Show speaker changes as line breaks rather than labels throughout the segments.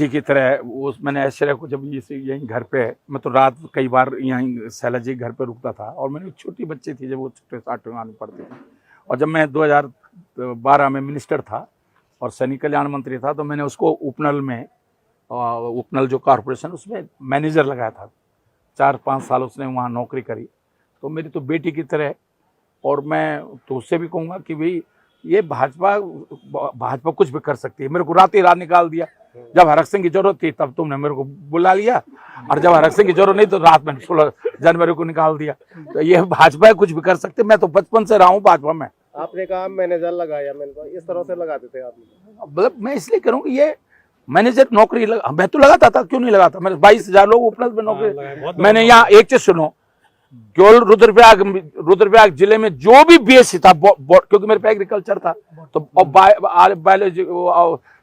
बेटी की तरह वो मैंने ऐश्वर्या को जब यहीं घर पे, मैं तो रात कई बार यहीं शैला जी घर पे रुकता था, और मैंने एक छोटी बच्ची थी जब वो छोटे 8वीं में पढ़ती थी, और जब मैं 2012 में मिनिस्टर था और सैनिक कल्याण मंत्री था तो मैंने उसको उपनल जो कॉरपोरेशन उसमें मैनेजर लगाया था। 4-5 साल उसने वहाँ नौकरी करी, तो मेरी तो बेटी की तरह। और मैं तो उससे भी कहूँगा कि भाई ये भाजपा कुछ भी कर सकती है। मेरे को रात ही रात निकाल दिया, जब हरक सिंह की जरूरत थी तब तुमने मेरे को बुला लिया, और जब हरक सिंह की जरूरत नहीं तो रात में 16 जनवरी को निकाल दिया। तो ये भाजपा कुछ भी कर सकते। मैं तो बचपन से रहा हूँ भाजपा में।
आपने कहा मैनेजर लगाया, मैंने कहा इस तरह से लगाते थे आप?
मतलब मैं इसलिए करूँ कि ये मैनेजर नौकरी मैं तो लगाता था, क्यों नहीं लगाता। मैंने 22,000 लोग उपलब्ध में नौकरी। मैंने यहाँ एक चीज सुनो, केवल रुद्रप्रयाग जिले में जो भी बीएससी था, क्योंकि मेरे पे एग्रीकल्चर था तो बायोलॉजी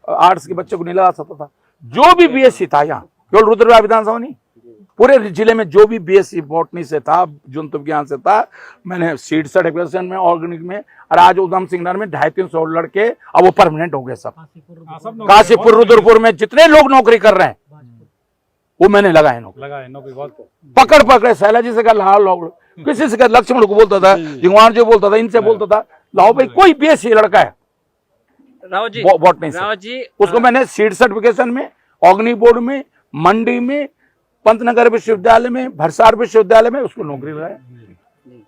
आर्ट्स के बच्चों को नहीं लगा सकता था, जो भी बीएससी था यहाँ केवल रुद्रप्रयाग विधानसभा नहीं, पूरे जिले में जो भी बीएससी बॉटनी से था, जंतु विज्ञान से था, मैंने सीड सर्टिफिकेशन में, ऑर्गेनिक में, और आज उधम सिंह नगर में 250-300 लड़के अब वो परमानेंट हो गए सब। काशीपुर रुद्रपुर में जितने लोग नौकरी कर रहे हैं वो मैंने लगाए नौकरी पकड़ शैला जी से कहा लाओ, किसी से कहा लक्ष्मण को बोलता था, जिंगवार जी बोलता था, इनसे बोलता था लाओ भाई कोई बीएससी लड़का है बॉटनी से, उसको मैंने सीड सर्टिफिकेशन में, ऑर्गेनिक बोर्ड में, मंडी में, पंतनगर विश्वविद्यालय में, भरसार विश्वविद्यालय में उसको नौकरी लगाया।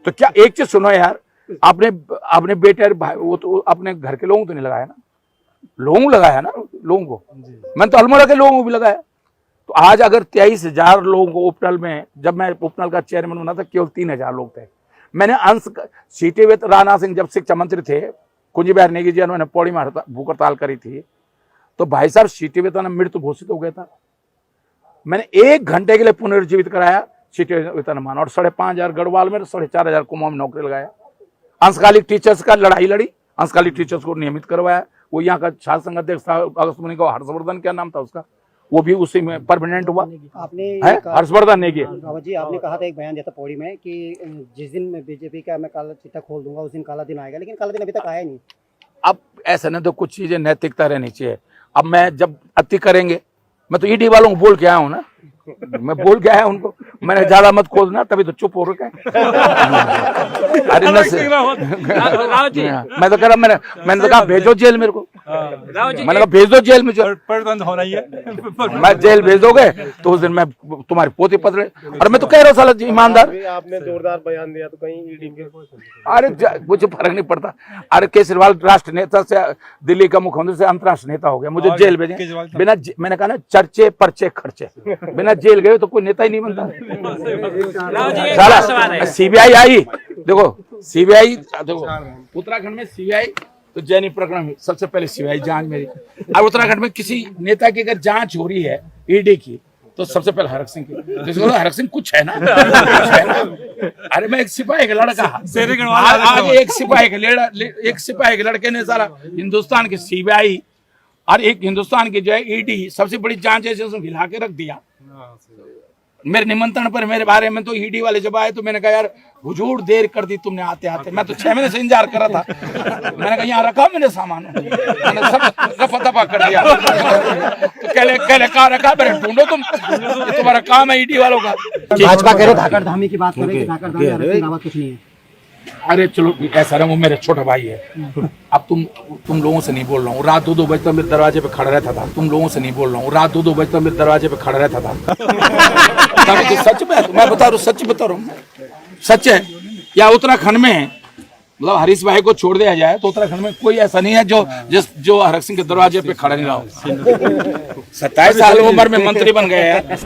तो क्या एक चीज सुनो यार, आपने बेटे वो तो अपने घर के लोगों को तो नहीं लगाया ना, लोगों को लगाया ना, लोगों को। मैंने तो अल्मोड़ा के लोगों को भी लगाया। तो आज अगर 23,000 लोगों को उपनल में, जब मैं उपनल का चेयरमैन बना था केवल 3,000 लोग थे। मैंने अंश सीटे हुए राणा सिंह जब शिक्षा मंत्री थे, कुंजी बिहार नेगी जी उन्होंने पौड़ी में भूख हड़ताल करी थी, तो भाई साहब सीटे वेतन मृत्यु घोषित हो गया था। मैंने 1 घंटे के लिए पुनर्जीवित कराया सीटे वेतन मान, और 5,500 गढ़वाल में, 4,500 कुमाऊं में नौकरी लगाया। अंशकालिक टीचर्स का लड़ाई लड़ी, अंशकालिक टीचर्स को नियमित करवाया। वो यहाँ का छात्र संघ अध्यक्ष था अगस्त मुनि का, हर्षवर्धन क्या नाम था उसका, वो भी उसी में परमानेंट हुआ।
आपने
हर्षवर्धन नेगी
जी, आपने कहा था एक बयान दिया था पौड़ी में कि जिस दिन बीजेपी का मैं काला चिट्ठा खोल दूंगा उस दिन काला दिन आएगा, लेकिन काला दिन अभी तक आया नहीं।
अब ऐसा नहीं, तो कुछ चीजें नैतिकता रहनी चाहिए। अब मैं जब अति करेंगे, मैं तो ईडी वालों को बोल के आया हूँ ना, मैं बोल के आया उनको, मैंने ज्यादा मत खोजना, तभी तो चुप हो रखा है। अरे मैं तो कह रहा, मैंने तो कहा भेजो जेल मेरे को, मैंने कहा भेज दो जेल में,
होना ही है।
मैं जेल भेज दोगे तो उस दिन मैं तुम्हारी पोती पत्र। और मैं तो कह रहा हूँ साला ईमानदार,
आपने जोरदार बयान दिया तो कहीं ईडी के,
अरे मुझे फर्क नहीं पड़ता। अरे केजरीवाल राष्ट्र नेता से, दिल्ली का मुख्यमंत्री से अंतर्राष्ट्रीय नेता हो गया, मुझे जेल भेजे बिना, मैंने कहा ना चर्चे पर्चे खर्चे, बिना जेल गए तो कोई नेता ही नहीं बनता। साला सीबीआई आई, देखो सीबीआई, देखो उत्तराखंड में सीबीआई तो जैनी प्रकरण में सबसे पहले सीबीआई जांच मेरी। अब उत्तराखंड में किसी नेता की अगर जांच हो रही है ईडी की, तो सबसे पहले हरक सिंह की। हरक सिंह कुछ है ना, अरे मैं एक सिपाही का लड़का, आज एक सिपाही के लड़के ने सारा हिंदुस्तान के सीबीआई और एक हिंदुस्तान की जो है ईडी, सबसे बड़ी जांच है, उसमें हिला के रख दिया। मेरे निमंत्रण पर मेरे बारे में तो ईडी वाले जब आए तो मैंने कहा यार हुजूर देर कर दी तुमने आते आते, मैं तो 6 महीने से इंतजार कर रहा था। मैंने कहा यहाँ रखा मैंने सामान, मैंने सब रफा दफा कर दिया। तो कहले कहा रखा, मेरे ढूंढो तुम, तुम्हारा काम है ईडी वालों का।
भाजपा कह रहे धाकड़ धामी की बात करें, धाकड़ धामी कुछ नहीं है।
अरे चलो ऐसा रहा, वो मेरे छोटा भाई है। अब तुम लोगों से नहीं बोल रहा हूँ, रात 2-2 बजे तक मेरे दरवाजे पे खड़ा रहता था। तुम लोगों से नहीं बोल रहा हूँ, रात 2-2 बजे तक मेरे दरवाजे पे खड़ा रहता था। तो सच में मैं बता रहा हूँ, सच बता रहा हूँ, सच है। या उत्तराखंड में मतलब हरीश भाई को छोड़ दिया जाए तो उत्तराखंड में कोई ऐसा नहीं है जो हरक सिंह के दरवाजे पे खड़ा नहीं रहा हो। 27 साल उम्र में मंत्री बन गए हैं।